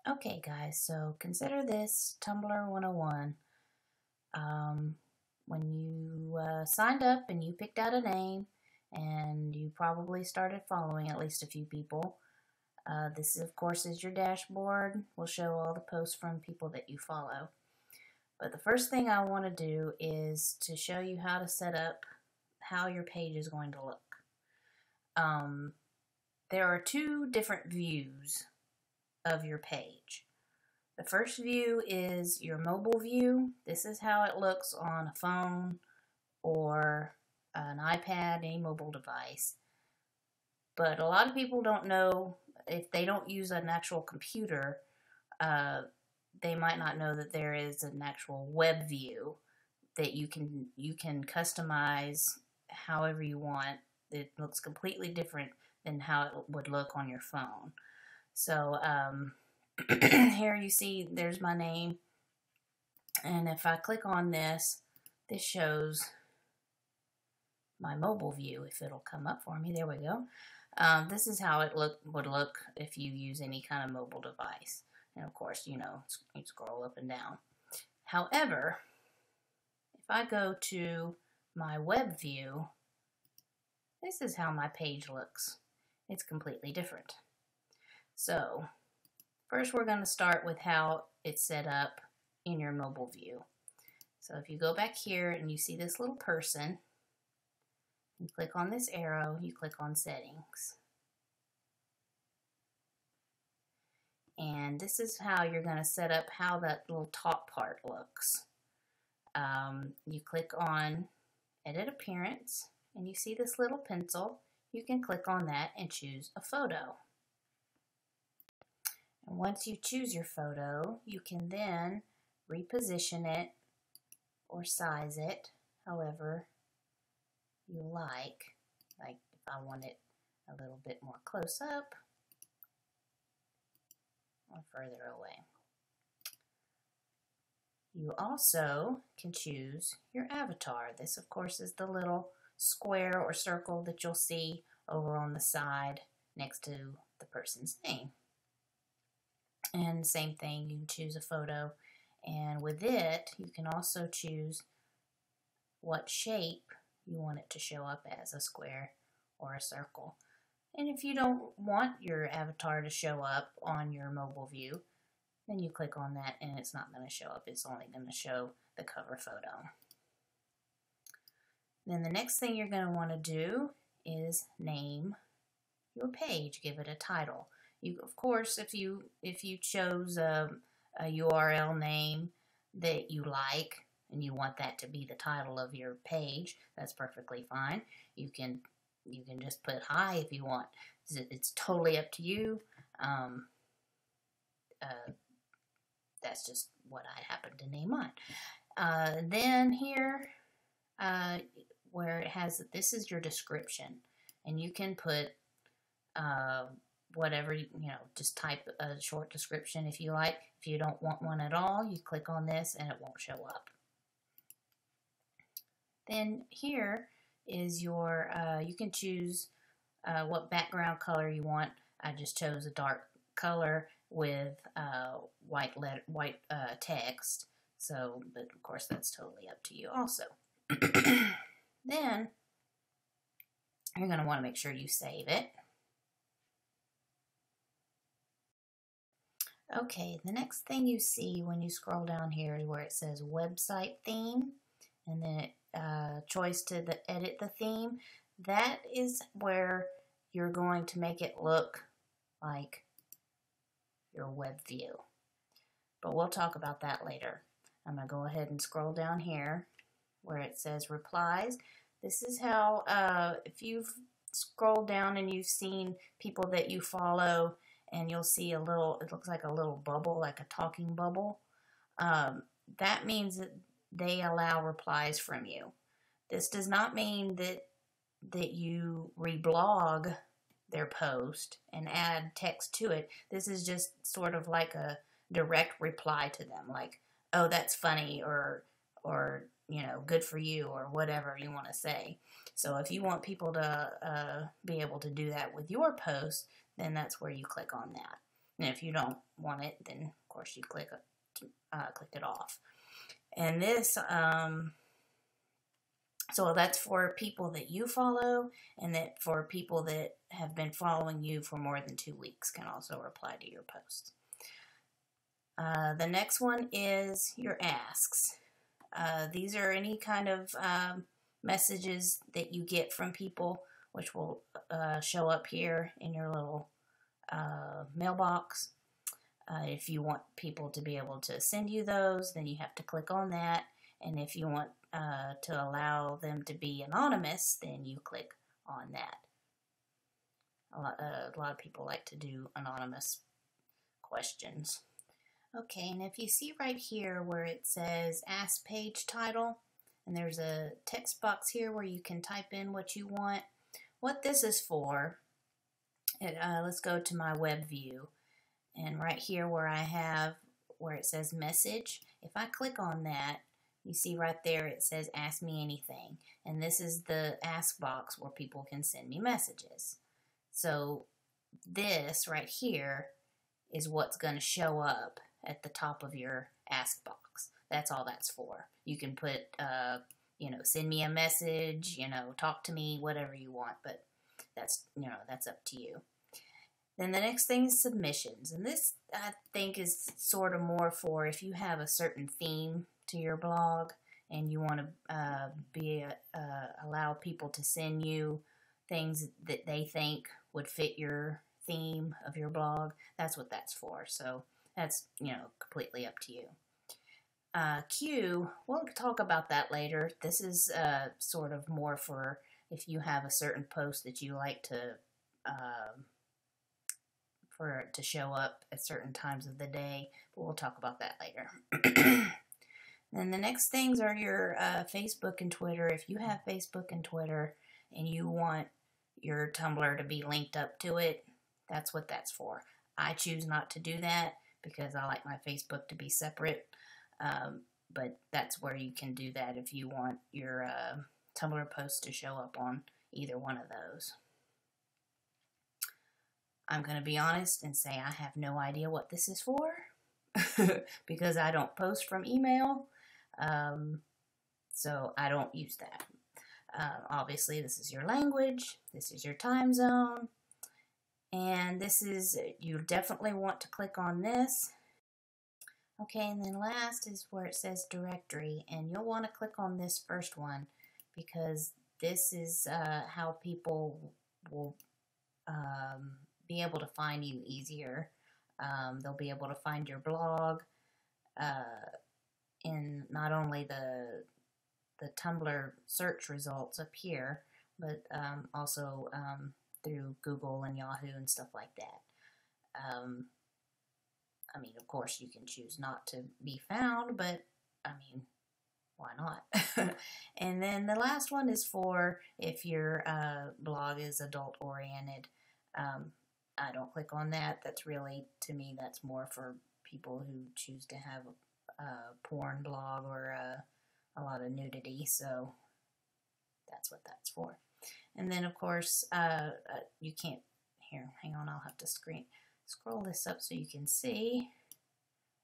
Okay, guys, so consider this Tumblr 101. When you signed up and you picked out a name, and you probably started following at least a few people. This, of course, is your dashboard. We'll show all the posts from people that you follow. But the first thing I want to do is to show you how to set up how your page is going to look. There are two different views of your page. The first view is your mobile view. This is how it looks on a phone or an iPad, any mobile device. But a lot of people don't know, if they don't use an actual computer, they might not know that there is an actual web view that you can customize however you want. It looks completely different than how it would look on your phone. So here you see there's my name, and if I click on this, this shows my mobile view. If it'll come up for me, there we go. This is how it would look if you use any kind of mobile device, and of course, you scroll up and down. However, if I go to my web view, this is how my page looks. It's completely different. So first we're going to start with how it's set up in your mobile view. So if you go back here and you see this little person, you click on this arrow, you click on settings. And this is how you're going to set up how that little top part looks. You click on edit appearance, and you see this little pencil. You can click on that and choose a photo. And once you choose your photo, you can then reposition it or size it however you like. Like if I want it a little bit more close up or further away. You also can choose your avatar. This, of course, is the little square or circle that you'll see over on the side next to the person's name. And same thing, you can choose a photo, and with it, you can also choose what shape you want it to show up as, a square or a circle. And if you don't want your avatar to show up on your mobile view, then you click on that and it's not going to show up. It's only going to show the cover photo. Then the next thing you're going to want to do is name your page. Give it a title. You, of course, if you chose a URL name that you like and you want that to be the title of your page, that's perfectly fine. You can just put hi if you want. It's totally up to you. That's just what I happen to name mine. Then here, where it has, this is your description, and you can put whatever, just type a short description if you like. If you don't want one at all, you click on this and it won't show up. Then here is your, you can choose what background color you want. I just chose a dark color with white text. So, but of course that's totally up to you also. Then you're going to want to make sure you save it. Okay, the next thing you see when you scroll down here is where it says website theme, and then choice to edit the theme. That is where you're going to make it look like your web view. But we'll talk about that later. I'm going to go ahead and scroll down here where it says replies. This is how, if you've scrolled down and you've seen people that you follow, and you'll see a little, it looks like a little bubble, like a talking bubble. That means that they allow replies from you. This does not mean that you reblog their post and add text to it. This is just sort of like a direct reply to them, like, oh, that's funny, or good for you, or whatever you want to say. So if you want people to be able to do that with your post, then that's where you click on that. And if you don't want it, then of course you click it off. And this, so that's for people that you follow, and that for people that have been following you for more than 2 weeks can also reply to your posts. The next one is your asks. These are any kind of messages that you get from people, which will show up here in your little mailbox. If you want people to be able to send you those, then you have to click on that. And if you want to allow them to be anonymous, then you click on that. A lot of people like to do anonymous questions. Okay, and if you see right here where it says Ask Page Title, and there's a text box here where you can type in what you want. What this is for, let's go to my web view. And right here where it says Message, if I click on that, you see right there it says Ask Me Anything. And this is the ask box where people can send me messages. So this right here is what's going to show up at the top of your ask box. That's all that's for. You can put, send me a message, talk to me, whatever you want, but that's up to you. Then the next thing is submissions. And this, I think, is sort of more for if you have a certain theme to your blog and you want to allow people to send you things that they think would fit your theme of your blog. That's what that's for. So that's, completely up to you. Q, we'll talk about that later. This is sort of more for if you have a certain post that you like to for it to show up at certain times of the day, but we'll talk about that later. Then the next things are your Facebook and Twitter. If you have Facebook and Twitter and you want your Tumblr to be linked up to it, that's what that's for. I choose not to do that because I like my Facebook to be separate, but that's where you can do that if you want your Tumblr posts to show up on either one of those. I'm going to be honest and say I have no idea what this is for because I don't post from email, so I don't use that. Obviously, this is your language, this is your time zone, and this is, you definitely want to click on this. Okay, and then last is where it says directory, and you'll want to click on this first one because this is how people will be able to find you easier. They'll be able to find your blog in not only the Tumblr search results up here, but also through Google and Yahoo and stuff like that. I mean, of course, you can choose not to be found, but I mean, why not? And then the last one is for if your blog is adult-oriented. I don't click on that. That's really, to me, that's more for people who choose to have a porn blog or a lot of nudity, so that's what that's for. And then, of course, you can't, here, hang on, I'll have to scroll this up so you can see.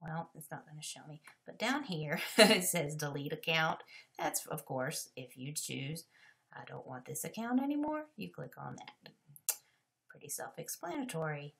Well, it's not going to show me, but down here it says delete account. That's, of course, if you choose, I don't want this account anymore, you click on that. Pretty self-explanatory.